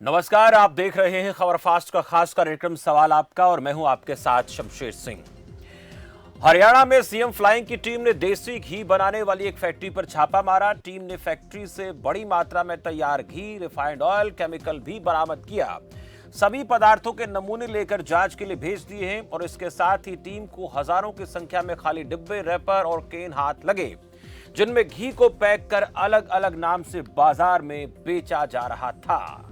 नमस्कार, आप देख रहे हैं खबर फास्ट का खास कार्यक्रम सवाल आपका और मैं हूं आपके साथ शमशेर सिंह। हरियाणा में सीएम फ्लाइंग की टीम ने देसी घी बनाने वाली एक फैक्ट्री पर छापा मारा। टीम ने फैक्ट्री से बड़ी मात्रा में तैयार घी, रिफाइंड ऑयल, केमिकल भी बरामद किया। सभी पदार्थों के नमूने लेकर जांच के लिए भेज दिए हैं और इसके साथ ही टीम को हजारों की संख्या में खाली डिब्बे, रैपर और केन हाथ लगे, जिनमें घी को पैक कर अलग अलग नाम से बाजार में बेचा जा रहा था।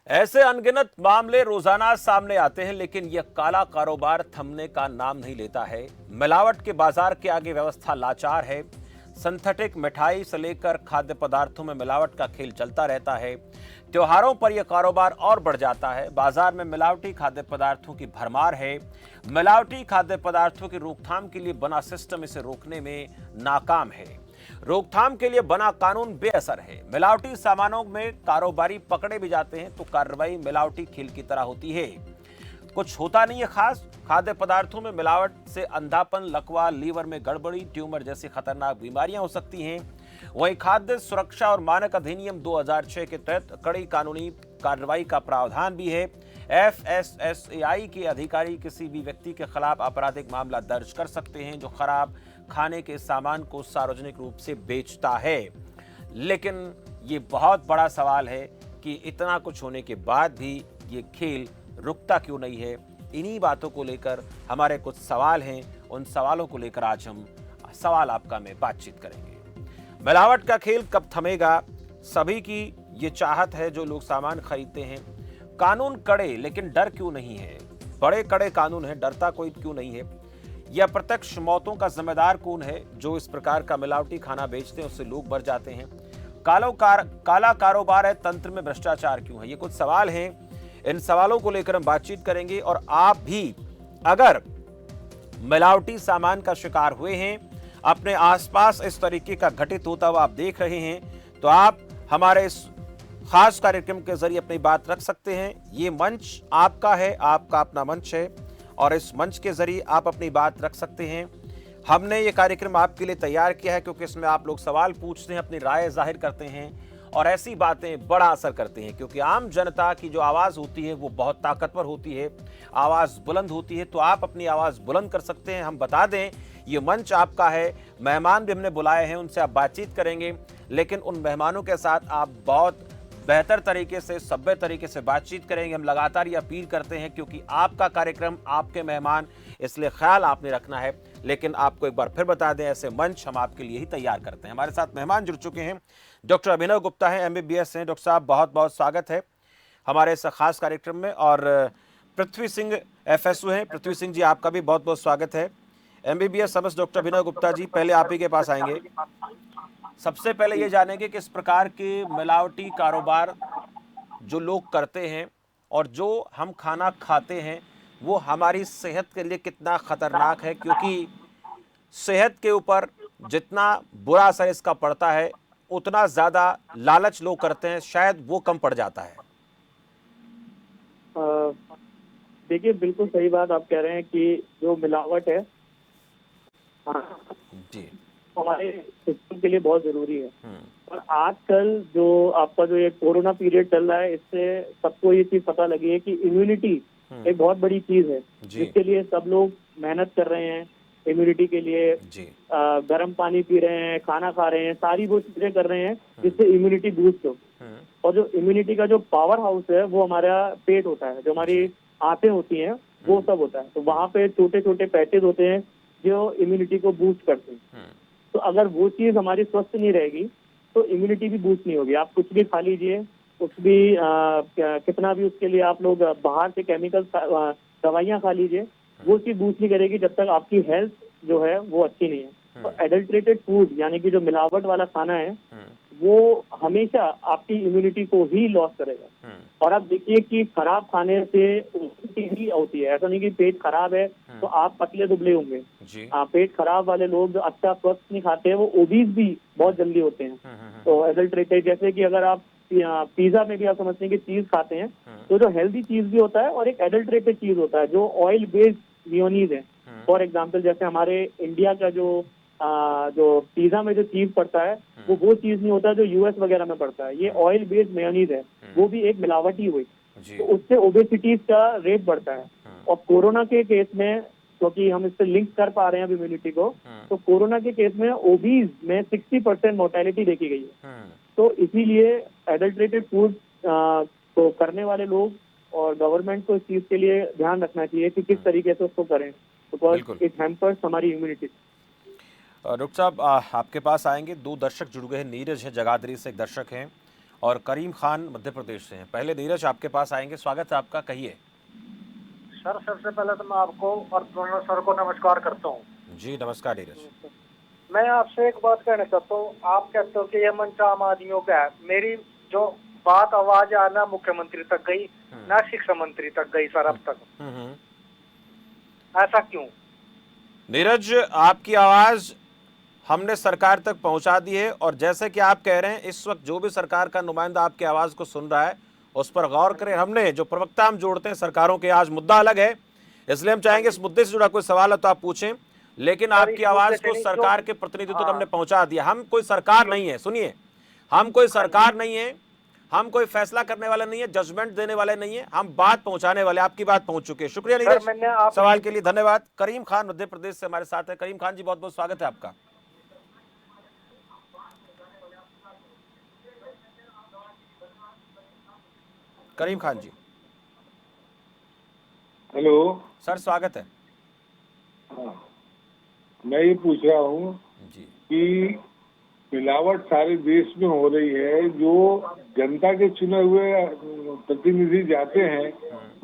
ऐसे अनगिनत मामले रोजाना सामने आते हैं, लेकिन यह काला कारोबार थमने का नाम नहीं लेता है। मिलावट के बाजार के आगे व्यवस्था लाचार है। सिंथेटिक मिठाई से लेकर खाद्य पदार्थों में मिलावट का खेल चलता रहता है। त्योहारों पर यह कारोबार और बढ़ जाता है। बाजार में मिलावटी खाद्य पदार्थों की भरमार है। मिलावटी खाद्य पदार्थों की रोकथाम के लिए बना सिस्टम इसे रोकने में नाकाम है। रोकथाम के लिए बना कानून बेअसर है। मिलावटी सामानों में कारोबारी पकड़े भी जाते हैं तो कार्रवाई मिलावटी खेल की तरह होती है। कुछ होता नहीं है खास। खाद्य पदार्थों में मिलावट से अंधापन, लकवा, लीवर में गड़बड़ी, ट्यूमर जैसी खतरनाक बीमारियां हो सकती हैं। वहीं खाद्य सुरक्षा और मानक अधिनियम 2006 के तहत कड़ी कानूनी कार्रवाई का प्रावधान भी है। FSSAI के अधिकारी किसी भी व्यक्ति के खिलाफ आपराधिक मामला दर्ज कर सकते हैं जो खराब खाने के सामान को सार्वजनिक रूप से बेचता है। लेकिन ये बहुत बड़ा सवाल है कि इतना कुछ होने के बाद भी ये खेल रुकता क्यों नहीं है। इन्हीं बातों को लेकर हमारे कुछ सवाल हैं। उन सवालों को लेकर आज हम सवाल आपका में बातचीत करेंगे। मिलावट का खेल कब थमेगा? सभी की ये चाहत है जो लोग सामान खरीदते हैं। कानून कड़े, लेकिन डर क्यों नहीं है? बड़े कड़े कानून है, डरता कोई क्यों नहीं है? यह प्रत्यक्ष मौतों का जिम्मेदार कौन है? जो इस प्रकार का मिलावटी खाना बेचते हैं उससे लोग मर जाते हैं। काला कारोबार है, तंत्र में भ्रष्टाचार क्यों है? ये कुछ सवाल हैं। इन सवालों को लेकर हम बातचीत करेंगे और आप भी अगर मिलावटी सामान का शिकार हुए हैं, अपने आसपास इस तरीके का घटित होता हुआ आप देख रहे हैं, तो आप हमारे इस खास कार्यक्रम के जरिए अपनी बात रख सकते हैं। ये मंच आपका है, आपका अपना मंच है और इस मंच के जरिए आप अपनी बात रख सकते हैं। हमने ये कार्यक्रम आपके लिए तैयार किया है क्योंकि इसमें आप लोग सवाल पूछते हैं, अपनी राय जाहिर करते हैं और ऐसी बातें बड़ा असर करती हैं, क्योंकि आम जनता की जो आवाज़ होती है वो बहुत ताकतवर होती है, आवाज़ बुलंद होती है। तो आप अपनी आवाज़ बुलंद कर सकते हैं। हम बता दें, ये मंच आपका है। मेहमान भी हमने बुलाए हैं, उनसे आप बातचीत करेंगे, लेकिन उन मेहमानों के साथ आप बहुत बेहतर तरीके से, सभ्य तरीके से बातचीत करेंगे। हम लगातार ये अपील करते हैं क्योंकि आपका कार्यक्रम, आपके मेहमान, इसलिए ख्याल आपने रखना है। लेकिन आपको एक बार फिर बता दें, ऐसे मंच हम आपके लिए ही तैयार करते हैं। हमारे साथ मेहमान जुड़ चुके हैं। डॉक्टर अभिनव गुप्ता हैं, MBBS हैं। डॉक्टर साहब, बहुत बहुत स्वागत है हमारे इस खास कार्यक्रम में। और पृथ्वी सिंह FSO हैं। पृथ्वी सिंह जी, आपका भी बहुत बहुत स्वागत है। MBBS समस्त डॉक्टर अभिनव गुप्ता जी, पहले आप ही के पास आएंगे। सबसे पहले ये जानेंगे कि इस प्रकार के मिलावटी कारोबार जो लोग करते हैं और जो हम खाना खाते हैं वो हमारी सेहत के लिए कितना खतरनाक है, क्योंकि सेहत के ऊपर जितना बुरा असर इसका पड़ता है उतना ज्यादा लालच लोग करते हैं, शायद वो कम पड़ जाता है। देखिए, बिल्कुल सही बात आप कह रहे हैं कि जो मिलावट है जी, हमारे सिस्टम के लिए बहुत जरूरी है। और आजकल जो आपका जो ये कोरोना पीरियड चल रहा है, इससे सबको ये चीज पता लगी है कि इम्यूनिटी एक बहुत बड़ी चीज है, जिसके लिए सब लोग मेहनत कर रहे हैं। इम्यूनिटी के लिए गर्म पानी पी रहे हैं, खाना खा रहे हैं, सारी वो चीजें कर रहे हैं जिससे इम्यूनिटी बूस्ट हो। और जो इम्यूनिटी का जो पावर हाउस है वो हमारा पेट होता है, जो हमारी आंतें होती हैं, वो सब होता है। तो वहाँ पे छोटे छोटे पैचेज होते हैं जो इम्यूनिटी को बूस्ट करते हैं। तो अगर वो चीज हमारी स्वस्थ नहीं रहेगी तो इम्यूनिटी भी बूस्ट नहीं होगी। आप कुछ भी खा लीजिए, कुछ भी कितना भी उसके लिए आप लोग बाहर से केमिकल दवाइयाँ खा लीजिए, वो चीज बूस्ट नहीं करेगी जब तक आपकी हेल्थ जो है वो अच्छी नहीं है। तो एडल्ट्रेटेड फूड यानी कि जो मिलावट वाला खाना है वो हमेशा आपकी इम्यूनिटी को ही लॉस करेगा। और आप देखिए कि खराब खाने से उल्टी ही होती है। ऐसा नहीं कि पेट खराब है तो आप पतले दुबले होंगे। पेट खराब वाले लोग जो अच्छा स्वस्थ नहीं खाते हैं वो ओबीज भी बहुत जल्दी होते हैं। तो एडल्ट्रेटेड, जैसे कि अगर आप पिज्जा में भी आप समझते हैं कि चीज खाते हैं, तो जो हेल्दी चीज भी होता है और एक एडल्ट्रेटेड चीज होता है जो ऑयल बेस्ड मेयोनीज है। फॉर एग्जाम्पल जैसे हमारे इंडिया का जो पिज्जा में जो चीज पड़ता है वो चीज नहीं होता जो यूएस वगैरह में पड़ता है। ये ऑयल बेस्ड मेयोनीज है, वो भी एक मिलावटी हुई, तो उससे ओबेसिटीज का रेट बढ़ता है। और कोरोना के केस में, क्योंकि हम इससे लिंक कर पा रहे हैं अब इम्यूनिटी को, तो कोरोना के केस में ओबीज में 60% मोर्टेलिटी देखी गई है। तो इसीलिए एडल्ट्रेटेड फूड तो करने वाले लोग और गवर्नमेंट को इस चीज के लिए ध्यान रखना चाहिए कि किस तरीके से उसको करें, बिकॉज इट हैम्पर्स हमारी इम्यूनिटी। डॉक्टर साहब आपके पास आएंगे, दो दर्शक जुड़ गए हैं। नीरज है जगाधरी से, एक दर्शक हैं, और करीम खान मध्य प्रदेश से हैं। पहले नीरज आपके पास आएंगे, स्वागत है आपका, कहिए। सर सबसे पहले तो मैं आपको और दोनों सर को नमस्कार करता हूँ। जी नमस्कार नीरज। मैं आपसे एक बात कहना चाहता हूँ। आप कहते हो कि ये मंच आम आदमियों का है। मेरी जो बात आवाज है ना मुख्यमंत्री तक गई, ना शिक्षा मंत्री तक गई सर अब तक। ऐसा क्यों? नीरज आपकी आवाज हमने सरकार तक पहुंचा दी है, और जैसे कि आप कह रहे हैं इस वक्त जो भी सरकार का नुमाइंदा आपकी आवाज को सुन रहा है उस पर गौर करें। हमने जो प्रवक्ता हम जोड़ते हैं सरकारों के, आज मुद्दा अलग है, इसलिए हम चाहेंगे इस मुद्दे से जुड़ा कोई सवाल है तो आप पूछें, लेकिन आपकी आवाज को सरकार के प्रतिनिधित्व तक हमने पहुंचा दिया। हम कोई सरकार नहीं है, सुनिए, हम कोई सरकार नहीं है, हम कोई फैसला करने वाले नहीं है, जजमेंट देने वाले नहीं है, हम बात पहुंचाने वाले। आपकी बात पहुंच चुकी है, शुक्रिया नीरज, सवाल के लिए धन्यवाद। करीम खान मध्य प्रदेश से हमारे साथ है। करीम खान जी बहुत बहुत स्वागत है आपका। करीम खान जी। हेलो सर स्वागत है। हाँ, मैं ये पूछ रहा हूँ कि मिलावट सारे देश में हो रही है, जो जनता के चुने हुए प्रतिनिधि जाते हैं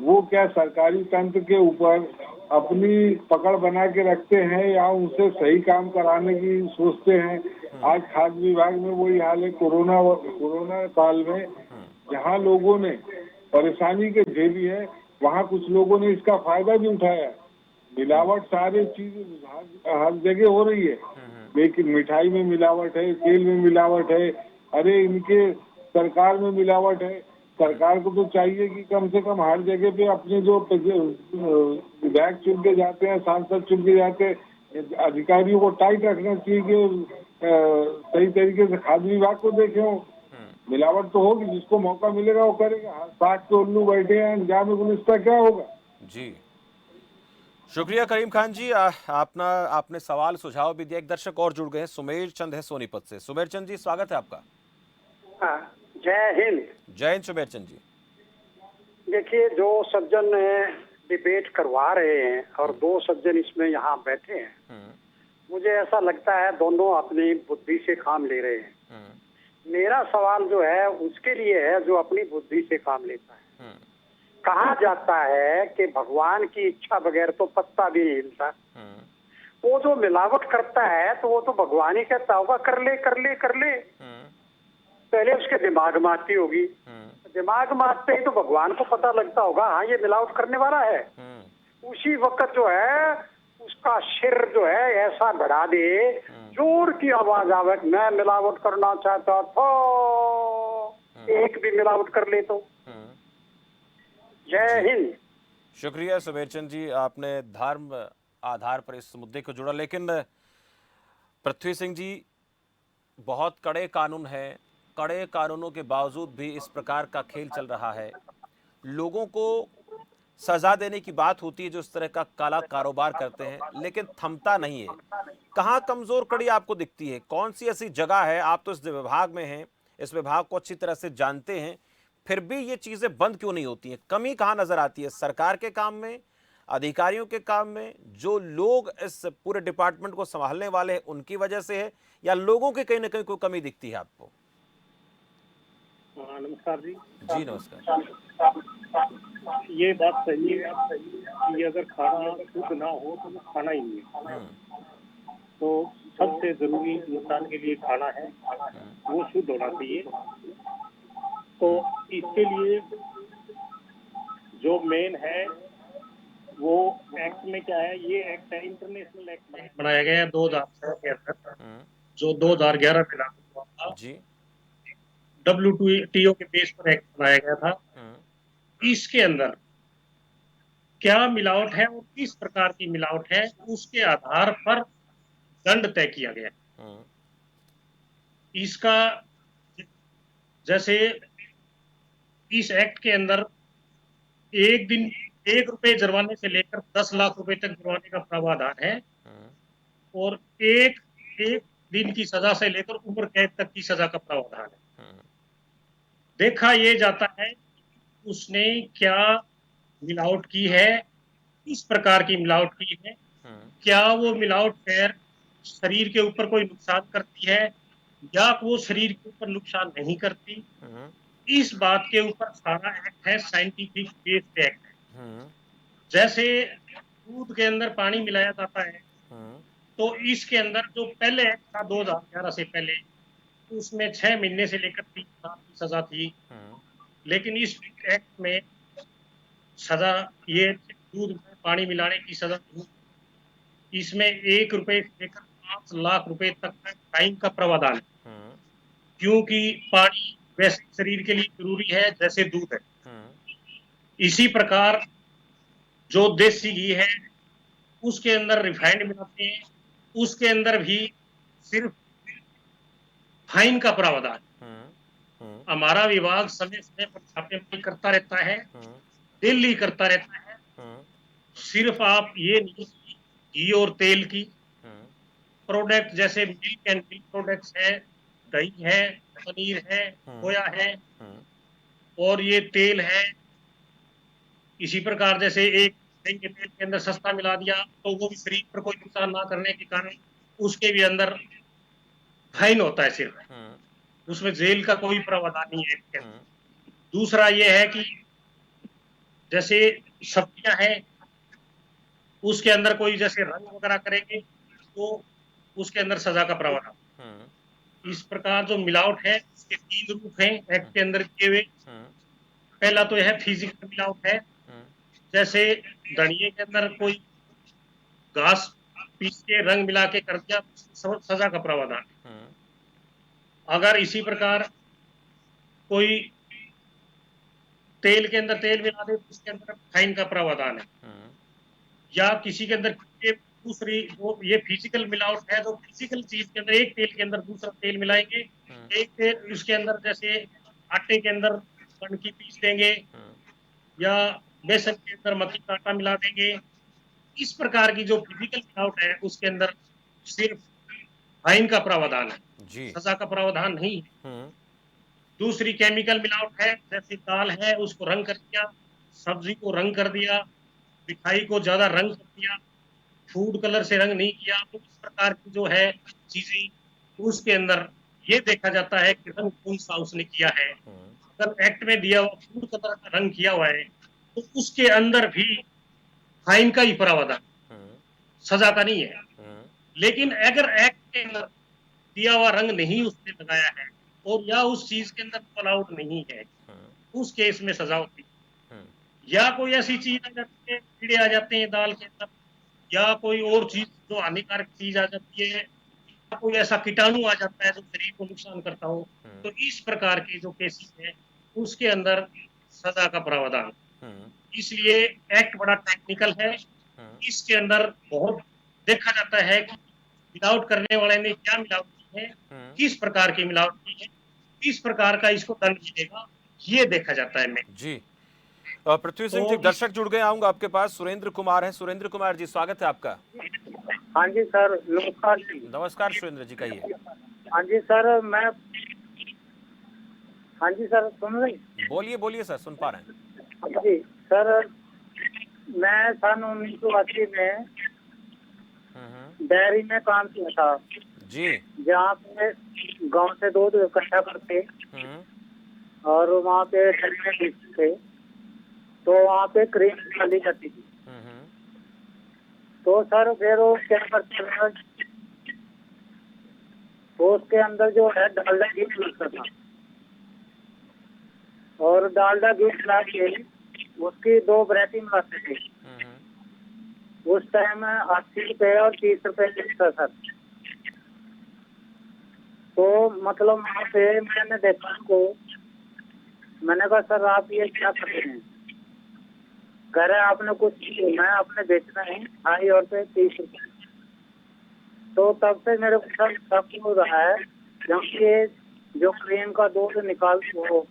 वो क्या सरकारी तंत्र के ऊपर अपनी पकड़ बना के रखते हैं या उनसे सही काम कराने की सोचते हैं? आज खाद्य विभाग में वही हाल है। कोरोना काल में जहाँ लोगों ने परेशानी के झेली है, वहाँ कुछ लोगों ने इसका फायदा भी उठाया। मिलावट सारी चीज हर जगह हो रही है, लेकिन मिठाई में मिलावट है, तेल में मिलावट है, अरे इनके सरकार में मिलावट है। सरकार को तो चाहिए कि कम से कम हर जगह पे अपने जो विधायक चुन के जाते हैं, सांसद चुन के जाते हैं, अधिकारियों को टाइट रखना चाहिए कि सही तरीके से खाद्य विभाग को देखें। मिलावट तो होगी, जिसको मौका मिलेगा वो करेगा। साठ के उल्लू बैठे हैं, अंजाम पुलिस का क्या होगा? जी शुक्रिया करीम खान जी। आपने सवाल सुझाव भी दिया। एक दर्शक और जुड़ गए हैं, सुमेर चंद है सोनीपत से। सुमेर चंद जी स्वागत है आपका। जय हिंद। जय हिंद सुमेर चंद जी। देखिए, जो सज्जन डिबेट करवा रहे हैं और दो सज्जन इसमें यहाँ बैठे हैं, मुझे ऐसा लगता है दोनों अपनी बुद्धि से काम ले रहे हैं। मेरा सवाल जो है उसके लिए है जो अपनी बुद्धि से काम लेता है। कहा जाता है कि भगवान की इच्छा बगैर तो पत्ता भी नहीं हिलता। वो जो मिलावट करता है तो वो तो भगवान ही कहता होगा कर ले कर ले कर ले। पहले उसके दिमाग में आती होगी, दिमाग में आते ही तो भगवान को पता लगता होगा हाँ ये मिलावट करने वाला है। उसी वक्त जो है उसका सिर जो है ऐसा बढ़ा दे, जोर की आवाज आवे मैं मिलावट करना चाहता था, एक भी मिलावट कर ले तो। जय हिंद। शुक्रिया सुमेर चंद जी, आपने धर्म आधार पर इस मुद्दे को जुड़ा। लेकिन पृथ्वी सिंह जी, बहुत कड़े कानून हैं, कड़े कानूनों के बावजूद भी इस प्रकार का खेल चल रहा है। लोगों को सजा देने की बात होती है जो इस तरह का काला कारोबार करते हैं, लेकिन थमता नहीं है। कहाँ कमजोर कड़ी आपको दिखती है? कौन सी ऐसी जगह है, आप तो इस विभाग में हैं, इस विभाग को अच्छी तरह से जानते हैं, फिर भी ये चीजें बंद क्यों नहीं होती हैं? कमी कहाँ नजर आती है? सरकार के काम में, अधिकारियों के काम में, जो लोग इस पूरे डिपार्टमेंट को संभालने वाले हैं उनकी वजह से है, या लोगों की कहीं ना कहीं कोई कमी दिखती है आपको? नमस्कार जी। जी नमस्कार। ये बात सही है कि अगर खाना शुद्ध ना हो तो वो खाना ही नहीं है। तो सबसे जरूरी इंसान के लिए खाना है, वो शुद्ध होना चाहिए। तो इसके लिए जो मेन है वो एक्ट में क्या है, ये एक्ट है इंटरनेशनल एक्ट बनाया गया है 2007 के अंदर, जो 2011 में लागू हुआ था। जी WTO के बेस पर एक्ट बनाया गया था। इसके अंदर क्या मिलावट है और किस प्रकार की मिलावट है, उसके आधार पर दंड तय किया गया। इसका जैसे इस एक्ट के अंदर एक रुपए जुर्माने से लेकर 10 लाख रुपए तक जुर्माने का प्रावधान है और एक दिन की सजा से लेकर उम्र कैद तक की सजा का प्रावधान है। देखा ये जाता है उसने क्या मिलावट की है, किस प्रकार की मिलावट की है, क्या वो मिलावट फिर शरीर के ऊपर कोई नुकसान करती है या वो शरीर के ऊपर नुकसान नहीं करती। इस बात के ऊपर सारा एक्ट है, साइंटिफिक बेस्ड एक्ट है। जैसे दूध के अंदर पानी मिलाया जाता है, तो इसके अंदर जो पहले एक्ट था 2011 से पहले, उसमें 6 महीने से लेकर 3 साल की सजा थी। लेकिन इस एक्ट में सजा ये दूध में पानी मिलाने की सजा नहीं, इसमें 1 रुपए से लेकर 5 लाख रुपए तक का फाइन का प्रावधान है। क्योंकि पानी वैसे शरीर के लिए जरूरी है जैसे दूध है। इसी प्रकार जो देसी घी है उसके अंदर रिफाइंड मिलाते हैं, उसके अंदर भी सिर्फ फाइन का प्रावधान। हमारा विभाग समय समय पर छापेमारी करता रहता है, दिल्ली करता रहता है। सिर्फ आप ये नहीं, घी और तेल की प्रोडक्ट जैसे मिल्क एंड मिल्क प्रोडक्ट्स है, दही है, पनीर है, खोया है और ये तेल है। इसी प्रकार जैसे एक दही के तेल के अंदर सस्ता मिला दिया तो वो भी शरीर पर कोई नुकसान ना करने के कारण उसके भी अंदर फाइन होता है सिर्फ, उसमें जेल का कोई प्रावधान नहीं है। दूसरा ये है कि जैसे सब्जियां हैं उसके अंदर कोई जैसे रंग वगैरह करेंगे तो उसके अंदर सजा का प्रावधान। इस प्रकार जो मिलावट है उसके 3 रूप हैं एक्ट के अंदर किए हुए। पहला तो यह फिजिकल मिलावट है, जैसे धनिये के अंदर कोई घास पीस के रंग मिला के कर दिया तो सजा का प्रावधान। अगर इसी प्रकार कोई तेल के अंदर तेल मिला दे तो उसके अंदर फाइन का प्रावधान है। या किसी के अंदर दूसरी वो ये फिजिकल मिलावट है, तो फिजिकल चीज के अंदर एक तेल के अंदर दूसरा तेल मिलाएंगे, एक तेल उसके अंदर जैसे आटे के अंदर कणकी पीस देंगे या बेसन के अंदर मक्की का आटा मिला देंगे। इस प्रकार की जो फिजिकल मिलावट है उसके अंदर सिर्फ फाइन का प्रावधान है, सजा का प्रावधान नहीं है। दूसरी केमिकल मिलावट है, जैसे दाल है उसको रंग कर दिया, सब्जी को रंग कर दिया, मिठाई को ज्यादा रंग कर दिया, फूड कलर से रंग नहीं किया। तो इस प्रकार की जो है चीजें उसके अंदर ये देखा जाता है कि रंग कौन सा उसने किया है। अगर एक्ट में दिया हुआ फूड कलर का रंग किया हुआ है तो उसके अंदर भी फाइन का ही प्रावधान, सजा का नहीं है। लेकिन अगर एक्ट के अंदर दिया हुआ रंग नहीं उसने लगाया है और या उस चीज के अंदर अलाउड नहीं है, उस केस में सजा होती है। या कोई ऐसी चीज आ जाती है, कीड़े आ जाते हैं दाल के अंदर, या कोई और चीज जो हानिकारक चीज आ जाती है, या कोई ऐसा कीटाणु आ जाता है जो शरीर को नुकसान करता हो, तो इस प्रकार के जो केसेस है उसके अंदर सजा का प्रावधान। इसलिए एक्ट बड़ा टेक्निकल है। इसके अंदर बहुत देखा जाता है कि मिलावट करने वाले ने क्या मिलावट की है, किस प्रकार की मिलावट की है, किस प्रकार का इसको दंड मिलेगा, ये देखा जाता है मैं जी। पृथ्वी सिंह जी, दर्शक जुड़ गए, आऊंगा आपके पास। सुरेंद्र कुमार हैं। सुरेंद्र कुमार जी, स्वागत है आपका। हाँ जी सर, नमस्कार जी। नमस्कार सुरेंद्र जी, कहिए। हाँ जी सर, हाँ जी सर, सुन रहे? बोलिए बोलिए सर, सुन पा रहे हैं। जी सर, मैं सन 1980 में डेयरी में काम किया था जी, जहाँ पे गांव से दूध इकट्ठा करके और वहाँ पे डेयरी में बेचते, तो वहाँ पे क्रीम डाली जाती थी। तो सर फिर वो क्या करते हैं, तो उसके अंदर जो है डालडा घी लगता था और डालडा घी मिला के उसकी 2 वैरायटी मिलाते थे। उस टाइम 80 रुपए और 30 रुपए मिलता सर। तो मतलब वहाँ पे मैंने देखा उनको, मैंने कहा सर आप ये क्या कर रहे हैं? कह रहे आपने कुछ मैं अपने बेचना है 2.5 और पे 30 रुपये। तो तब से मेरे को सर शक हो रहा है, जब ये जो क्रेन का दूध निकाल वो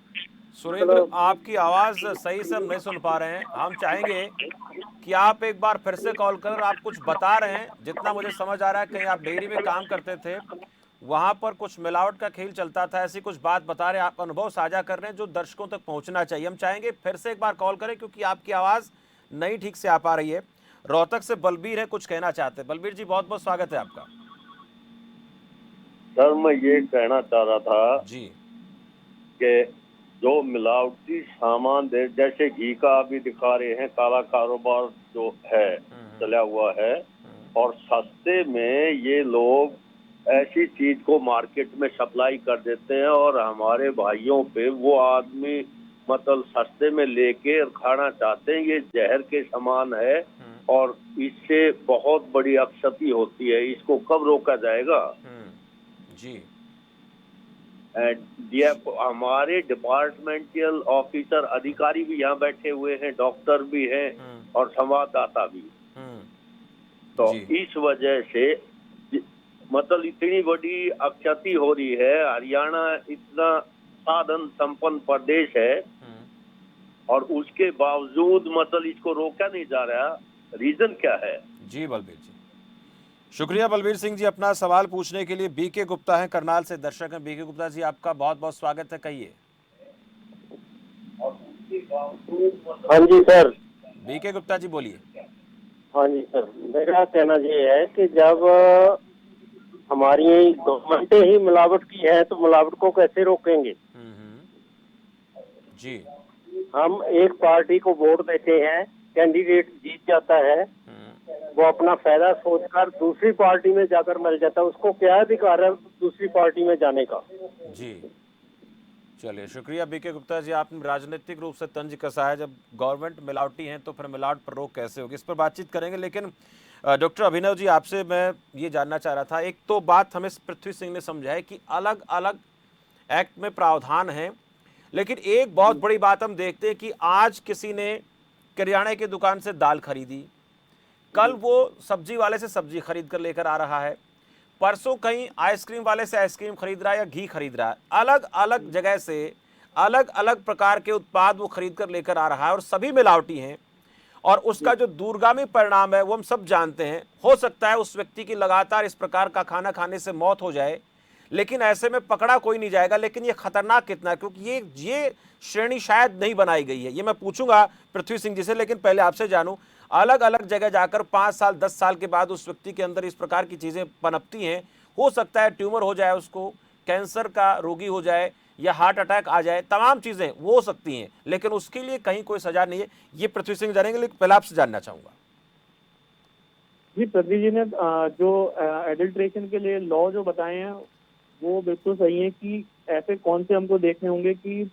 सुरेंद्र, आपकी आवाज सही से हम नहीं सुन पा रहे हैं। हम चाहेंगे कि आप एक बार फिर से कॉल कर, आप कुछ बता रहे हैं, जितना मुझे समझ आ रहा है कहीं आप डेयरी में काम करते थे, वहां पर कुछ मिलावट का खेल चलता था, ऐसी कुछ बात बता रहे हैं, आप अनुभव साझा कर रहे हैं जो दर्शकों तक पहुंचना चाहिए। हम चाहेंगे फिर से एक बार कॉल करें क्योंकि आपकी आवाज नहीं ठीक से आ पा रही है। रोहतक से बलबीर है, कुछ कहना चाहते हैं। बलबीर जी, बहुत बहुत स्वागत है आपका। सर मैं ये कहना चाह रहा था जी कि जो मिलावटी सामान दे, जैसे घी का अभी दिखा रहे हैं, काला कारोबार जो है चला हुआ है, और सस्ते में ये लोग ऐसी चीज को मार्केट में सप्लाई कर देते हैं और हमारे भाइयों पे वो आदमी मतलब सस्ते में लेके खाना चाहते हैं। ये जहर के समान है और इससे बहुत बड़ी क्षति होती है। इसको कब रोका जाएगा? जी हमारे डिपार्टमेंटल ऑफिसर अधिकारी भी यहाँ बैठे हुए हैं, डॉक्टर भी हैं और संवाददाता भी। तो इस वजह से मतलब इतनी बड़ी क्षति हो रही है। हरियाणा इतना साधन संपन्न प्रदेश है और उसके बावजूद मतलब इसको रोका नहीं जा रहा। रीजन क्या है? जी बलबीर जी, शुक्रिया बलबीर सिंह जी अपना सवाल पूछने के लिए। बीके गुप्ता हैं, करनाल से दर्शक हैं। बीके गुप्ता जी, आपका बहुत बहुत स्वागत है, कहिए। हाँ जी सर। बीके गुप्ता जी बोलिए। हाँ जी सर, मेरा कहना ये है कि जब हमारी गवर्नमेंट ही मिलावट की है तो मिलावट को कैसे रोकेंगे? जी हम एक पार्टी को वोट देते हैं, कैंडिडेट जीत जाता है, वो अपना फायदा सोचकर दूसरी पार्टी में जाकर मिल जाता है, उसको क्या अधिकार है दूसरी पार्टी में जाने का? जी चलिए, शुक्रिया बीके गुप्ता जी, आपने राजनीतिक रूप से तंज कसा है। जब गवर्नमेंट मिलावटी है तो फिर मिलावट पर रोक कैसे होगी, इस पर बातचीत करेंगे। लेकिन डॉक्टर अभिनव जी, आपसे मैं ये जानना चाह रहा था, एक तो बात हमें पृथ्वी सिंह ने समझाई कि अलग अलग एक्ट में प्रावधान है, लेकिन एक बहुत बड़ी बात हम देखते हैं कि आज किसी ने किराने की दुकान से दाल खरीदी, कल वो सब्जी वाले से सब्जी खरीद कर लेकर आ रहा है, परसों कहीं आइसक्रीम वाले से आइसक्रीम खरीद रहा है या घी खरीद रहा है। अलग अलग जगह से अलग अलग प्रकार के उत्पाद वो खरीद कर लेकर आ रहा है और सभी मिलावटी हैं। और उसका जो दूरगामी परिणाम है वो हम सब जानते हैं। हो सकता है उस व्यक्ति की लगातार इस प्रकार का खाना खाने से मौत हो जाए, लेकिन ऐसे में पकड़ा कोई नहीं जाएगा। लेकिन ये खतरनाक कितना है, क्योंकि ये श्रेणी शायद नहीं बनाई गई है। ये मैं पूछूंगा पृथ्वी सिंह जी से, लेकिन पहले आपसे जानूं, अलग अलग जगह जाकर 5 साल 10 साल के बाद उस व्यक्ति के अंदर इस प्रकार की चीजें पनपती हैं। हो सकता है ट्यूमर हो जाए, उसको कैंसर का रोगी हो जाए या हार्ट अटैक आ जाए, तमाम चीजें वो हो सकती हैं, लेकिन उसके लिए कहीं कोई सजा नहीं है। ये पृथ्वी सिंह जानेंगे, लेकिन पहले आपसे जानना चाहूंगा। जी, पृथ्वी जी ने जो एडल्ट्रेशन के लिए लॉ जो बताए हैं वो बिल्कुल सही है कि ऐसे कौन से हमको देखने होंगे कि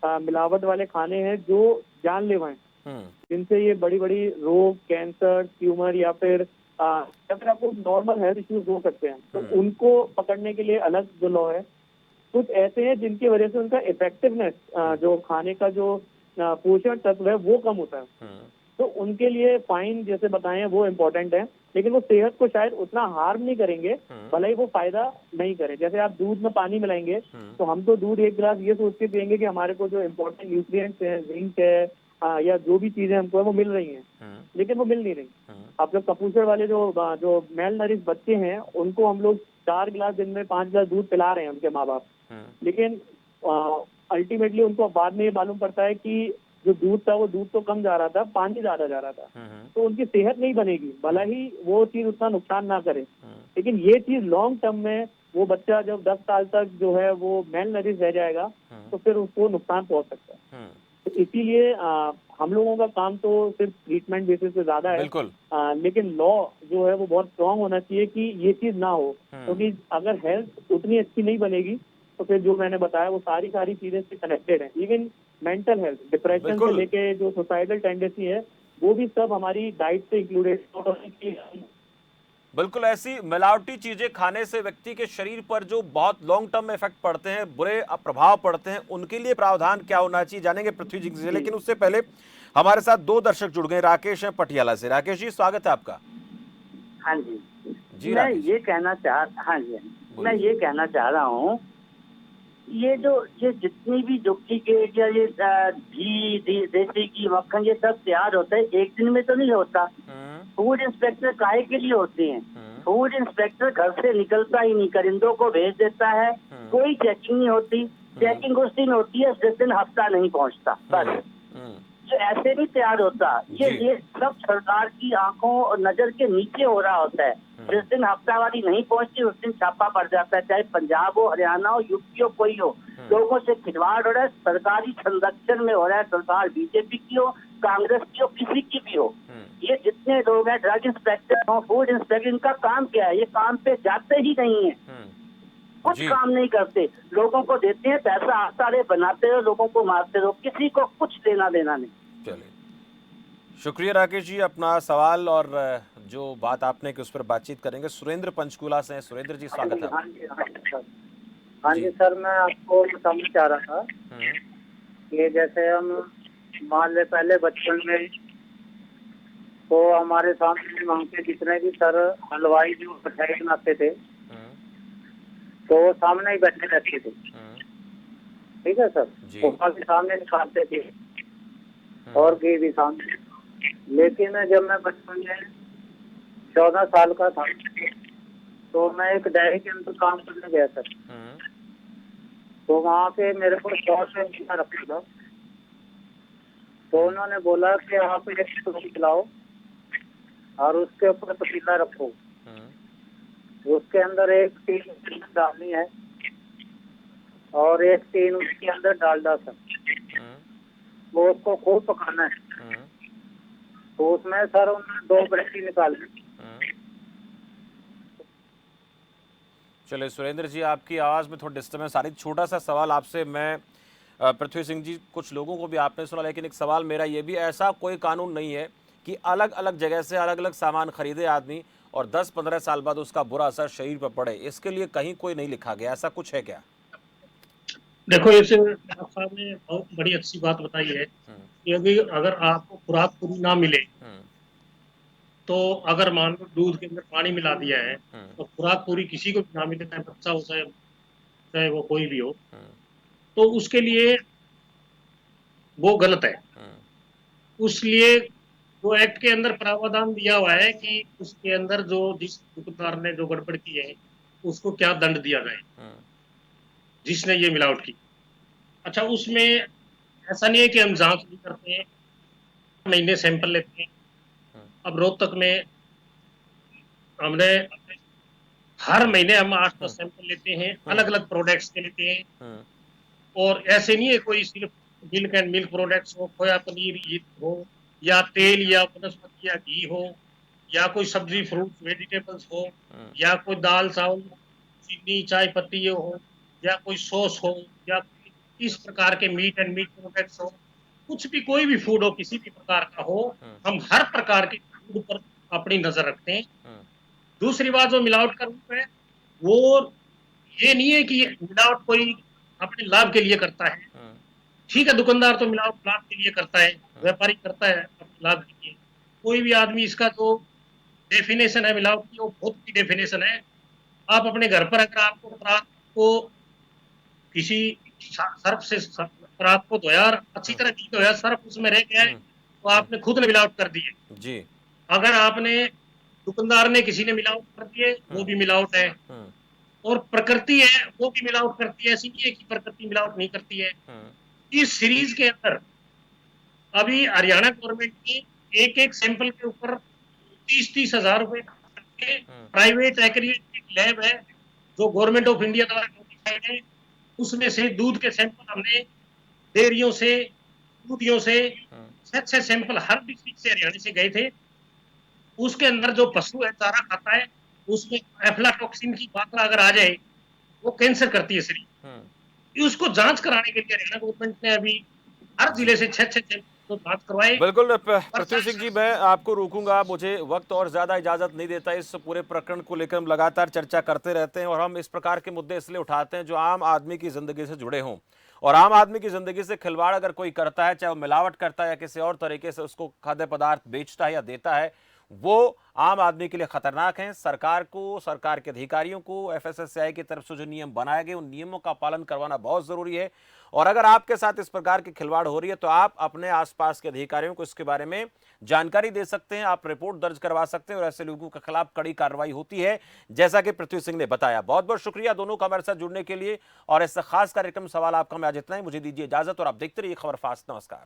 मिलावट वाले खाने हैं जो जानलेवा हैं, जिनसे ये बड़ी बड़ी रोग, कैंसर, ट्यूमर या फिर आपको नॉर्मल हेल्थ इश्यूज हो सकते हैं। तो उनको पकड़ने के लिए अलग जो लॉ है। कुछ ऐसे हैं जिनकी वजह से उनका इफेक्टिवनेस, जो खाने का जो पोषण तत्व है वो कम होता है, तो उनके लिए फाइन जैसे बताए हैं वो इम्पोर्टेंट है, लेकिन वो सेहत को शायद उतना हार्म नहीं करेंगे, भले ही वो फायदा नहीं करे। जैसे आप दूध में पानी मिलाएंगे तो हम तो दूध एक गिलास ये सोच के पियेंगे कि हमारे को जो इम्पोर्टेंट न्यूट्रिएंट्स हैं, जिंक है या जो भी चीजें हमको है वो मिल रही हैं, लेकिन वो मिल नहीं रही। आप लोग कपूसर वाले जो मेल नरिश बच्चे हैं उनको हम लोग 4 गिलास दिन में 5 गिलास दूध पिला रहे हैं उनके माँ बाप, लेकिन अल्टीमेटली उनको बाद में ये मालूम पड़ता है कि जो दूध था वो दूध तो कम जा रहा था, पानी ज्यादा जा रहा था, तो उनकी सेहत नहीं बनेगी, भला ही वो चीज उतना नुकसान ना करे। लेकिन ये चीज लॉन्ग टर्म में वो बच्चा जब 10 साल तक जो है वो मेल नरिश रह जाएगा तो फिर उसको नुकसान पहुंच सकता है। तो इसीलिए हम लोगों का काम तो सिर्फ ट्रीटमेंट बेसिस पे ज्यादा है, लेकिन लॉ जो है वो बहुत स्ट्रांग होना चाहिए कि ये चीज ना हो, क्योंकि अगर हेल्थ उतनी अच्छी नहीं बनेगी तो फिर जो मैंने बताया वो सारी चीजें से कनेक्टेड है। इवन मेंटल हेल्थ, डिप्रेशन से लेके जो सुसाइडल टेंडेंसी है वो भी सब हमारी डाइट से इंक्लूडेड। बिल्कुल ऐसी मिलावटी चीजें खाने से व्यक्ति के शरीर पर जो बहुत लॉन्ग टर्म में इफेक्ट पड़ते हैं, बुरे प्रभाव पड़ते हैं, उनके लिए प्रावधान क्या होना चाहिए जानेंगे पृथ्वी जी से। लेकिन उससे पहले हमारे साथ 2 दर्शक जुड़ गए। राकेश हैं पटियाला से। राकेश जी, स्वागत है आपका। हाँ जी जी मैं राकेश। ये कहना चाह रहा हूँ, ये जितनी भी डुप्लीकेट या ये घी, देसी घी, मक्खन, ये सब तैयार होता है, एक दिन में तो नहीं होता। फूड इंस्पेक्टर काहे के लिए होते हैं? फूड इंस्पेक्टर घर से निकलता ही नहीं, करिंदों को भेज देता है, कोई चेकिंग नहीं होती। चेकिंग उस दिन होती है जिस दिन हफ्ता नहीं पहुंचता, बस। ये ऐसे नहीं तैयार होता। ये सब सरकार की आंखों और नजर के नीचे हो रहा होता है। जिस दिन हफ्तावारी नहीं पहुंचती उस दिन छापा पड़ जाता है, चाहे पंजाब हो, हरियाणा हो, यूपी हो, कोई हो। लोगों से खिलवाड़ हो रहा है, सरकारी संरक्षण में हो रहा है। सरकार बीजेपी की हो, कांग्रेस की हो, किसी की भी हो, ये जितने लोग हैं, ड्रग इंस्पेक्टर हो, फूड इंस्पेक्टर, इनका काम क्या है? ये काम पे जाते ही नहीं है, कुछ काम नहीं करते। लोगों को देते हैं पैसा, आता रहे, बनाते रहो, लोगों को मारते रहो, किसी को कुछ लेना देना नहीं। चलिए, शुक्रिया राकेश जी। अपना सवाल और जो बात आपने की उस पर बातचीत करेंगे। सुरेंद्र पंचकूला से हैं। सुरेंद्र जी, स्वागत है। हाँ जी सर, मैं आपको बताना चाह रहा था कि जैसे हम मान ले पहले बचपन में तो हमारे सामने वहाँ के जितने भी सर हलवाई जो मिठाई बनाते थे तो वो सामने ही बैठे रहते थे, ठीक है सर। उपमा भी सामने निकालते थे और घी भी सामने। लेकिन जब मैं बचपन में 14 साल का था तो मैं एक डेयरी के अंदर काम करने गया सर। तो वहाँ पे मेरे को 100 से मीठा रखा था। तो उन्होंने बोला कि आप एक टोकरी खिलाओ और उसके ऊपर पतीला रखो, उसके अंदर 1 टीन डालनी है और 1 टीन उसके अंदर डालडा सर, वो उसको खूब पकाना है। तो उसमें सर उन्होंने 2 बरसी निकाली। चलिए सुरेंद्र जी, आपकी आवाज़ में थोड़ा डिस्टर्बेंस आ रही। छोटा सा सवाल आपसे मैं, पृथ्वी सिंह जी, कुछ लोगों को भी आपने सुना, लेकिन एक सवाल मेरा ये भी, ऐसा कोई कानून नहीं है कि अलग अलग जगह से अलग अलग सामान खरीदे आदमी और 10-15 साल बाद उसका बुरा असर शरीर पर पड़े? इसके लिए कहीं कोई नहीं लिखा गया, ऐसा कुछ है क्या? देखो, इसे आप साहब ने बहुत बड़ी अच्छी बात बताई है कि अगर आपको खुराक पूरी ना मिले तो अगर मान लो दूध के अंदर पानी मिला दिया है तो खुराक पूरी किसी को भी ना मिले, चाहे बच्चा हो चाहे वो कोई भी हो, तो उसके लिए वो गलत है। उसलिए वो एक्ट के अंदर प्रावधान दिया हुआ है कि उसके अंदर जो जिस दुकानदार ने जो गड़बड़ की है उसको क्या दंड दिया जाए, जिसने ये मिलावट की। अच्छा, उसमें ऐसा नहीं है कि हम जांच नहीं करते हैं, महीने सैंपल लेते हैं। अब रोहतक में हमने हर महीने हम 8-10 सैंपल लेते हैं, अलग अलग प्रोडक्ट्स के लेते हैं। और ऐसे नहीं है कोई सिर्फ मिल्क एंड मिल्क प्रोडक्ट्स हो, खोया पनीर हो या तेल या वनस्पति या घी हो या कोई सब्जी फ्रूट वेजिटेबल्स हो या कोई दाल चावल चीनी चाय पत्ती हो या कोई सॉस हो या इस प्रकार के मीट एंड मीट प्रोडक्ट्स हो, कुछ भी कोई भी फूड हो, किसी भी प्रकार का हो, हम हर प्रकार के फूड पर अपनी नजर रखते हैं। दूसरी बात, जो मिलावट का रूप है वो ये नहीं है कि मिलावट कोई अपने लाभ के लिए करता है। ठीक है, दुकानदार तो मिलावट लाभ के लिए करता है, व्यापारी करता है अपने लाभ के लिए। कोई भी आदमी, इसका जो डेफिनेशन है मिलावट की, वो बहुत की डेफिनेशन है। आप अपने घर पर अगर आपको परात को किसी सर्फ से परात को धोया और अच्छी तरह घी धोया, सर्फ उसमें रह गया है तो आपने खुद ने मिलावट कर दी है जी। अगर आपने दुकानदार ने किसी ने मिलावट कर दी है, वो भी मिलावट है। और प्रकृति है वो भी मिलावट करती है, ऐसी नहीं है कि प्रकृति मिलावट नहीं करती है। इस सीरीज के अंदर अभी हरियाणा गवर्नमेंट ने एक सैंपल के ऊपर 30-30 हजार रुपए प्राइवेट एक्रेडिटेड लैब है जो गवर्नमेंट ऑफ इंडिया द्वारा नोटिफाइड है, उसमें से दूध के सैंपल हमने डेयरियों से, दूधियों से 6 सैंपल हर डिस्ट्रिक्ट से हरियाणा से गए थे। उसके अंदर जो पशु है चारा खाता है उसमें एफ्लाटॉक्सिन की मात्रा अगर आ जाए वो कैंसर करती है शरीर। उसको जांच कराने के लिए हरियाणा गवर्नमेंट ने अभी हर जिले से 6 सैंपल तो बात करवाए। बिल्कुल पृथ्वी सिंह जी, मैं आपको रोकूंगा, मुझे वक्त और ज्यादा इजाजत नहीं देता। इस पूरे प्रकरण को लेकर हम लगातार चर्चा करते रहते हैं और हम इस प्रकार के मुद्दे इसलिए उठाते हैं जो आम आदमी की जिंदगी से जुड़े हों, और आम आदमी की जिंदगी से खिलवाड़ अगर कोई करता है, चाहे वो मिलावट करता है या किसी और तरीके से उसको खाद्य पदार्थ बेचता है या देता है, वो आम आदमी के लिए खतरनाक है। सरकार को, सरकार के अधिकारियों को, एफएसएसएआई की तरफ से जो नियम बनाए गए उन नियमों का पालन करवाना बहुत जरूरी है। और अगर आपके साथ इस प्रकार की खिलवाड़ हो रही है तो आप अपने आसपास के अधिकारियों को इसके बारे में जानकारी दे सकते हैं, आप रिपोर्ट दर्ज करवा सकते हैं और ऐसे लोगों के खिलाफ कड़ी कार्रवाई होती है, जैसा कि पृथ्वी सिंह ने बताया। बहुत बहुत शुक्रिया दोनों का हमारे साथ जुड़ने के लिए, और इस खास कार्यक्रम सवाल आपका मैं आज इतना ही। मुझे दीजिए इजाजत और आप देखते रहिए खबर फास्ट। नमस्कार।